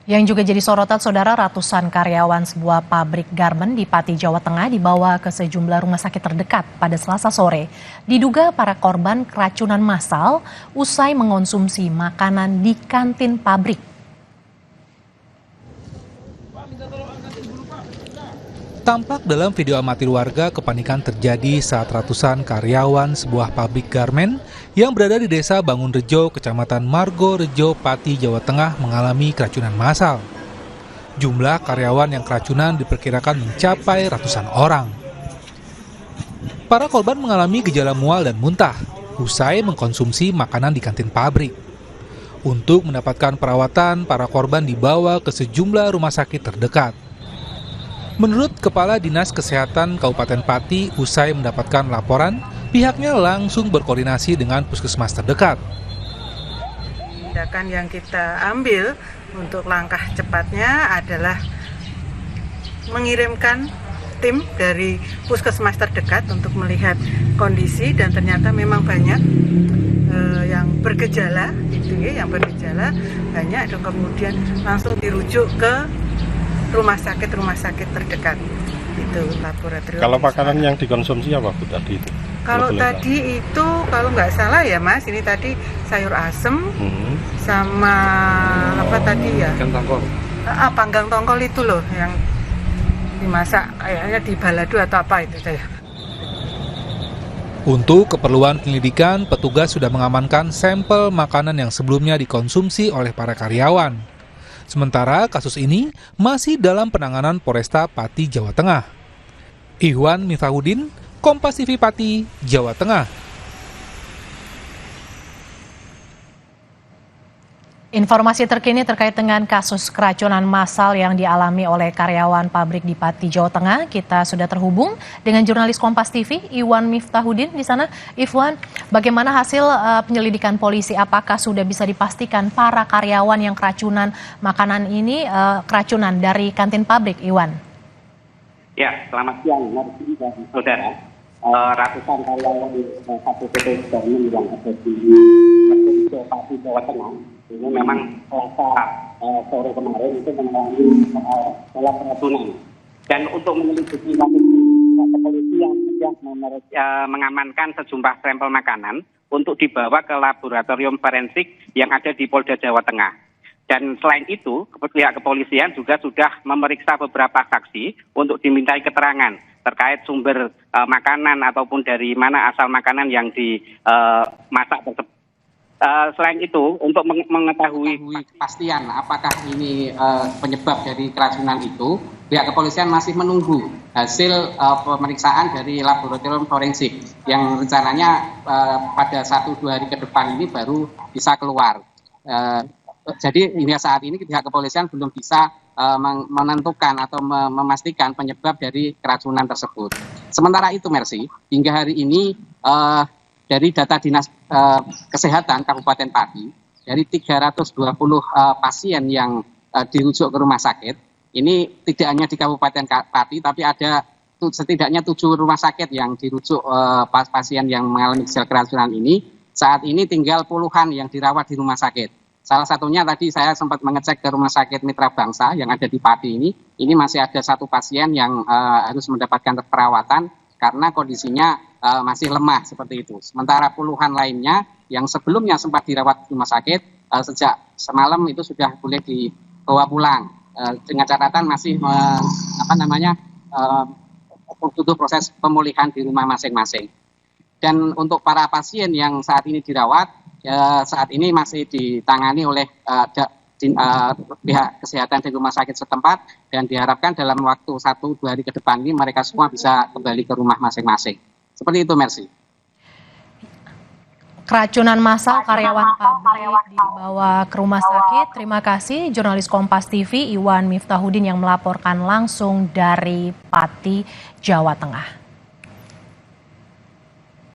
Yang juga jadi sorotan saudara, ratusan karyawan sebuah pabrik garmen di Pati, Jawa Tengah dibawa ke sejumlah rumah sakit terdekat pada Selasa sore. Diduga para korban keracunan massal usai mengonsumsi makanan di kantin pabrik. Tampak dalam video amatir warga, kepanikan terjadi saat ratusan karyawan sebuah pabrik garmen yang berada di Desa Bangunrejo, Kecamatan Margorejo, Pati, Jawa Tengah mengalami keracunan massal. Jumlah karyawan yang keracunan diperkirakan mencapai ratusan orang. Para korban mengalami gejala mual dan muntah usai mengkonsumsi makanan di kantin pabrik. Untuk mendapatkan perawatan, para korban dibawa ke sejumlah rumah sakit terdekat. Menurut Kepala Dinas Kesehatan Kabupaten Pati, usai mendapatkan laporan, pihaknya langsung berkoordinasi dengan puskesmas terdekat. Tindakan yang kita ambil untuk langkah cepatnya adalah mengirimkan tim dari puskesmas terdekat untuk melihat kondisi, dan ternyata memang banyak yang bergejala, banyak, dan kemudian langsung dirujuk ke rumah sakit terdekat, itu laboratorium. Kalau makanan yang dikonsumsi apa Bu tadi itu? Kalau tadi itu, kalau nggak salah ya Mas, ini tadi sayur asem sama apa tadi ya? Panggang tongkol. Panggang tongkol itu loh yang dimasak kayaknya di balado atau apa itu saya. Untuk keperluan penyelidikan, petugas sudah mengamankan sampel makanan yang sebelumnya dikonsumsi oleh para karyawan. Sementara kasus ini masih dalam penanganan Polresta Pati, Jawa Tengah. Iwan Miftahudin, Kompas TV Pati, Jawa Tengah. Informasi terkini terkait dengan kasus keracunan massal yang dialami oleh karyawan pabrik di Pati, Jawa Tengah. Kita sudah terhubung dengan jurnalis Kompas TV, Iwan Miftahudin di sana. Iwan, bagaimana hasil penyelidikan polisi? Apakah sudah bisa dipastikan para karyawan yang keracunan makanan ini keracunan dari kantin pabrik, Iwan? Ya, selamat siang, Mercy dan saudara. Ratusan karyawan satu PT Garmen yang ada di Pati, Jawa Tengah ini memang sore kemarin itu mengalami pola keracunan. Dan untuk menyelidiki kasus ini, kepolisian sudah mengamankan sejumlah sampel makanan untuk dibawa ke laboratorium forensik yang ada di Polda Jawa Tengah. Dan selain itu, pihak kepolisian juga sudah memeriksa beberapa saksi untuk dimintai keterangan terkait sumber makanan ataupun dari mana asal makanan yang dimasak tersebut. Selain itu, untuk mengetahui kepastian apakah ini penyebab dari keracunan itu, pihak kepolisian masih menunggu hasil pemeriksaan dari laboratorium forensik yang rencananya pada 1-2 hari ke depan ini baru bisa keluar. Jadi hingga saat ini pihak kepolisian belum bisa menentukan atau memastikan penyebab dari keracunan tersebut. Sementara itu, Mercy, hingga hari ini dari data Dinas Kesehatan Kabupaten Pati, dari 320 pasien yang dirujuk ke rumah sakit, ini tidak hanya di Kabupaten Pati, tapi ada setidaknya 7 rumah sakit yang dirujuk pasien yang mengalami gejala keracunan ini. Saat ini tinggal puluhan yang dirawat di rumah sakit. Salah satunya tadi saya sempat mengecek ke rumah sakit Mitra Bangsa yang ada di Pati ini masih ada 1 pasien yang harus mendapatkan perawatan karena kondisinya masih lemah seperti itu. Sementara puluhan lainnya yang sebelumnya sempat dirawat di rumah sakit sejak semalam itu sudah boleh dibawa pulang dengan catatan masih butuh proses pemulihan di rumah masing-masing. Dan untuk para pasien yang saat ini dirawat, saat ini masih ditangani oleh pihak kesehatan di rumah sakit setempat, dan diharapkan dalam waktu 1-2 hari ke depan ini mereka semua bisa kembali ke rumah masing-masing. Seperti itu, Mercy. Keracunan massal karyawan pabrik dibawa ke rumah sakit. Terima kasih jurnalis Kompas TV Iwan Miftahudin yang melaporkan langsung dari Pati, Jawa Tengah.